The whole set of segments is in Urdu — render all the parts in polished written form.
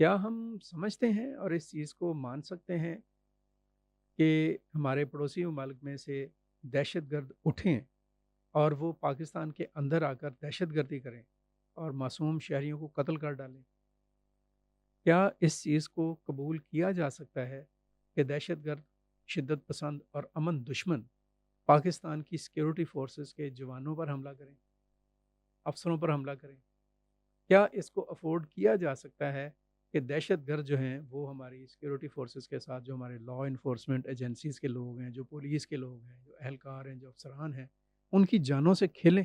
کیا ہم سمجھتے ہیں اور اس چیز کو مان سکتے ہیں کہ ہمارے پڑوسی ممالک میں سے دہشت گرد اٹھیں اور وہ پاکستان کے اندر آ کر دہشت گردی کریں اور معصوم شہریوں کو قتل کر ڈالیں؟ کیا اس چیز کو قبول کیا جا سکتا ہے کہ دہشت گرد، شدت پسند اور امن دشمن پاکستان کی سیکیورٹی فورسز کے جوانوں پر حملہ کریں، افسروں پر حملہ کریں؟ کیا اس کو افورڈ کیا جا سکتا ہے کہ دہشت گرد جو ہیں وہ ہماری سیکیورٹی فورسز کے ساتھ، جو ہمارے لا انفورسمنٹ ایجنسیز کے لوگ ہیں، جو پولیس کے لوگ ہیں، جو اہلکار ہیں، جو افسران ہیں، ان کی جانوں سے کھیلیں؟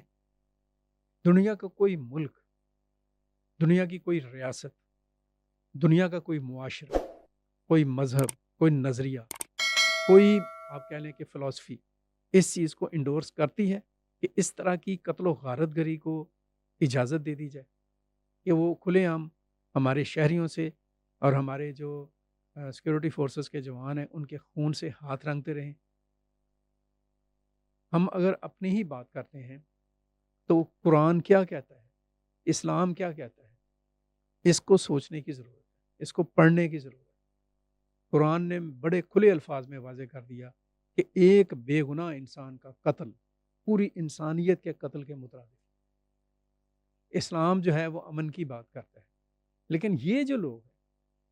دنیا کا کوئی ملک، دنیا کی کوئی ریاست، دنیا کا کوئی معاشرہ، کوئی مذہب، کوئی نظریہ، کوئی آپ کہہ لیں کہ فلسفی اس چیز کو انڈورس کرتی ہے کہ اس طرح کی قتل و غارت گری کو اجازت دے دی جائے کہ وہ کھلے عام ہمارے شہریوں سے اور ہمارے جو سیکیورٹی فورسز کے جوان ہیں ان کے خون سے ہاتھ رنگتے رہیں؟ ہم اگر اپنی ہی بات کرتے ہیں تو قرآن کیا کہتا ہے، اسلام کیا کہتا ہے؟ اس کو سوچنے کی ضرورت ہے، اس کو پڑھنے کی ضرورت ہے۔ قرآن نے بڑے کھلے الفاظ میں واضح کر دیا کہ ایک بے گناہ انسان کا قتل پوری انسانیت کے قتل کے مترادف۔ اسلام جو ہے وہ امن کی بات کرتا ہے، لیکن یہ جو لوگ ہیں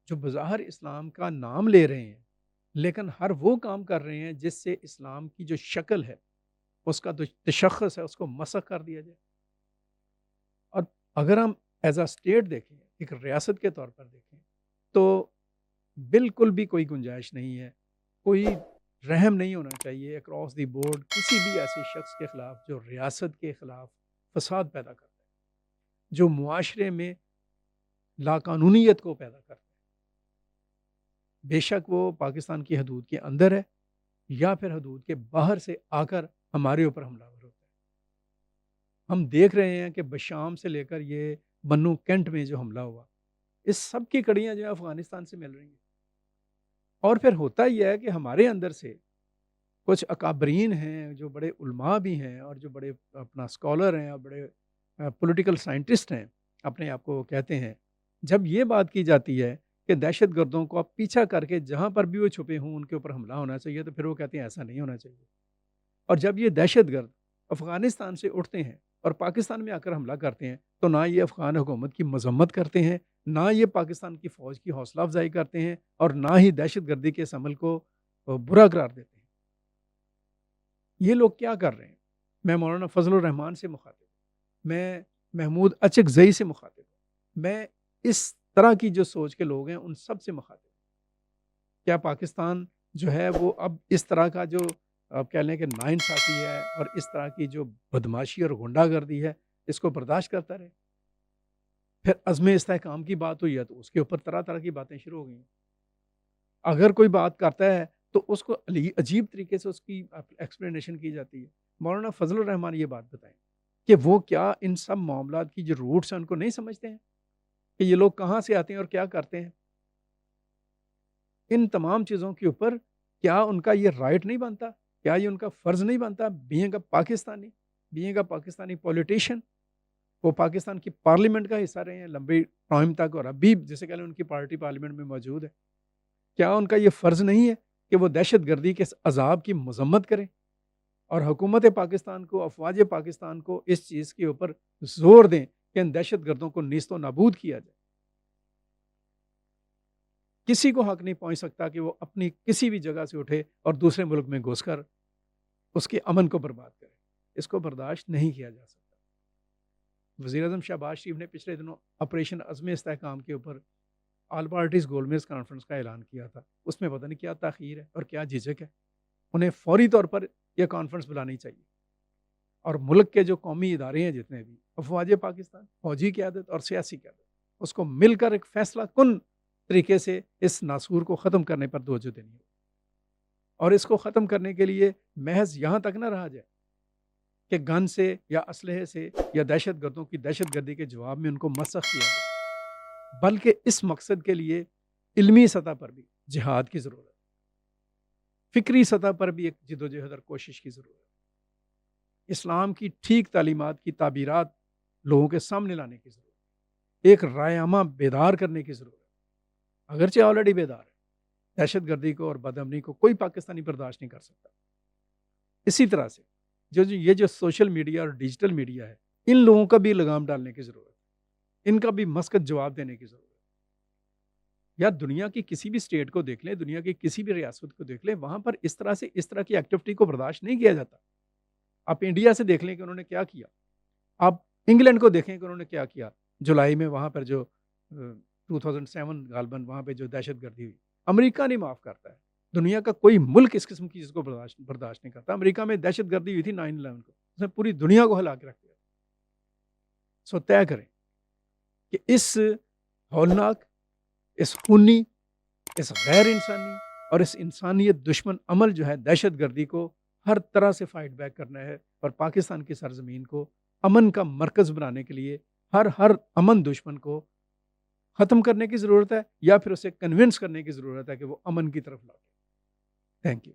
جو بظاہر اسلام کا نام لے رہے ہیں لیکن ہر وہ کام کر رہے ہیں جس سے اسلام کی جو شکل ہے، اس کا جو تشخص ہے، اس کو مسخ کر دیا جائے۔ اور اگر ہم ایز اے اسٹیٹ دیکھیں، ایک ریاست کے طور پر دیکھیں، تو بالکل بھی کوئی گنجائش نہیں ہے، کوئی رحم نہیں ہونا چاہیے اکراس دی بورڈ کسی بھی ایسے شخص کے خلاف جو ریاست کے خلاف فساد پیدا کرتا ہے، جو معاشرے میں لاقانونیت کو پیدا کرتا ہے، بے شک وہ پاکستان کی حدود کے اندر ہے یا پھر حدود کے باہر سے آ کر ہمارے اوپر حملہ آور ہوتا ہے۔ ہم دیکھ رہے ہیں کہ بشام سے لے کر یہ بنو کینٹ میں جو حملہ ہوا، اس سب کی کڑیاں جو ہے افغانستان سے مل رہی ہیں۔ اور پھر ہوتا یہ ہے کہ ہمارے اندر سے کچھ اکابرین ہیں جو بڑے علماء بھی ہیں اور جو بڑے اپنا اسکالر ہیں اور بڑے پولیٹیکل سائنٹسٹ ہیں، اپنے آپ کو کہتے ہیں، جب یہ بات کی جاتی ہے کہ دہشت گردوں کو آپ پیچھا کر کے جہاں پر بھی وہ چھپے ہوں ان کے اوپر حملہ ہونا چاہیے، تو پھر وہ کہتے ہیں ایسا نہیں ہونا چاہیے۔ اور جب یہ دہشت گرد افغانستان سے اٹھتے ہیں اور پاکستان میں آ کر حملہ کرتے ہیں تو نہ یہ افغان حکومت کی مذمت کرتے ہیں، نہ یہ پاکستان کی فوج کی حوصلہ افزائی کرتے ہیں، اور نہ ہی دہشت گردی کے اس عمل کو برا قرار دیتے ہیں۔ یہ لوگ کیا کر رہے ہیں؟ میں مولانا فضل الرحمان سے مخاطب ہوں، میں محمود اچک زئی سے مخاطب ہوں، میں اس طرح کی جو سوچ کے لوگ ہیں ان سب سے مخاطب ہوں۔ کیا پاکستان جو ہے وہ اب اس طرح کا جو آپ کہہ لیں کہ ناانصافی ہے اور اس طرح کی جو بدماشی اور غنڈہ گردی ہے اس کو برداشت کرتا رہے؟ پھر عزم استحکام کی بات ہوئی ہے تو اس کے اوپر طرح طرح کی باتیں شروع ہو گئی ہیں۔ اگر کوئی بات کرتا ہے تو اس کو عجیب طریقے سے اس کی ایکسپلینیشن کی جاتی ہے۔ مولانا فضل الرحمان یہ بات بتائیں کہ وہ کیا ان سب معاملات کی جو روٹس ہیں ان کو نہیں سمجھتے ہیں کہ یہ لوگ کہاں سے آتے ہیں اور کیا کرتے ہیں؟ ان تمام چیزوں کے اوپر کیا ان کا یہ رائٹ نہیں بنتا؟ کیا یہ ان کا فرض نہیں بنتا being a Pakistani, being a Pakistani politician? وہ پاکستان کی پارلیمنٹ کا حصہ رہے ہیں لمبی ٹائم تک، اور ابھی جیسے کہ ان کی پارٹی پارلیمنٹ میں موجود ہے۔ کیا ان کا یہ فرض نہیں ہے کہ وہ دہشت گردی کے عذاب کی مذمت کریں اور حکومت پاکستان کو، افواج پاکستان کو اس چیز کے اوپر زور دیں کہ ان دہشت گردوں کو نیست و نابود کیا جائے؟ کسی کو حق نہیں پہنچ سکتا کہ وہ اپنی کسی بھی جگہ سے اٹھے اور دوسرے ملک میں گھس کر اس کے امن کو برباد کرے۔ اس کو برداشت نہیں کیا جا سکتا۔ وزیر اعظم شہباز شریف نے پچھلے دنوں آپریشن عزم استحکام کے اوپر آل پارٹیز گول میز کانفرنس کا اعلان کیا تھا، اس میں پتہ نہیں کیا تاخیر ہے اور کیا جھجک ہے۔ انہیں فوری طور پر یہ کانفرنس بلانی چاہیے، اور ملک کے جو قومی ادارے ہیں جتنے بھی، افواج پاکستان، فوجی قیادت اور سیاسی قیادت، اس کو مل کر ایک فیصلہ کن طریقے سے اس ناسور کو ختم کرنے پر توجہ دینی ہے۔ اور اس کو ختم کرنے کے لیے محض یہاں تک نہ رہا جائے کہ گن سے یا اسلحے سے یا دہشت گردوں کی دہشت گردی کے جواب میں ان کو مسخ کیا جائے، بلکہ اس مقصد کے لیے علمی سطح پر بھی جہاد کی ضرورت ہے، فکری سطح پر بھی ایک جدوجہد اور کوشش کی ضرورت ہے، اسلام کی ٹھیک تعلیمات کی تعبیرات لوگوں کے سامنے لانے کی ضرورت ہے، ایک رائے عامہ بیدار کرنے کی ضرورت ہے۔ اگرچہ آلریڈی بیدار ہے، دہشت گردی کو اور بدامنی کو کوئی پاکستانی برداشت نہیں کر سکتا۔ اسی طرح سے یہ جو سوشل میڈیا اور ڈیجیٹل میڈیا ہے، ان لوگوں کا بھی لگام ڈالنے کی ضرورت ہے، ان کا بھی مسقط جواب دینے کی ضرورت ہے۔ یا دنیا کی کسی بھی اسٹیٹ کو دیکھ لیں، دنیا کی کسی بھی ریاست کو دیکھ لیں، وہاں پر اس طرح کی ایکٹیویٹی کو برداشت نہیں کیا جاتا۔ آپ انڈیا سے دیکھ لیں کہ انہوں نے کیا کیا، آپ انگلینڈ کو دیکھیں کہ انہوں نے کیا کیا جولائی میں وہاں پر جو 2007 غالباً وہاں پہ جو دہشت گردی ہوئی، امریکہ نہیں معاف کرتا ہے۔ دنیا کا کوئی ملک اس قسم کی چیز کو برداشت نہیں کرتا۔ امریکہ میں دہشت گردی ہوئی تھی 9/11 کو، اس نے پوری دنیا کو ہلا کے رکھ دیا۔ سو طے کریں کہ اس ہولناک، اس خونی، اس غیر انسانی اور اس انسانیت دشمن عمل جو ہے دہشت گردی کو ہر طرح سے فائٹ بیک کرنا ہے، اور پاکستان کی سرزمین کو امن کا مرکز بنانے کے لیے ہر امن دشمن کو ختم کرنے کی ضرورت ہے، یا پھر اسے کنونس کرنے کی ضرورت ہے کہ وہ امن کی طرف لوٹے۔ Thank you.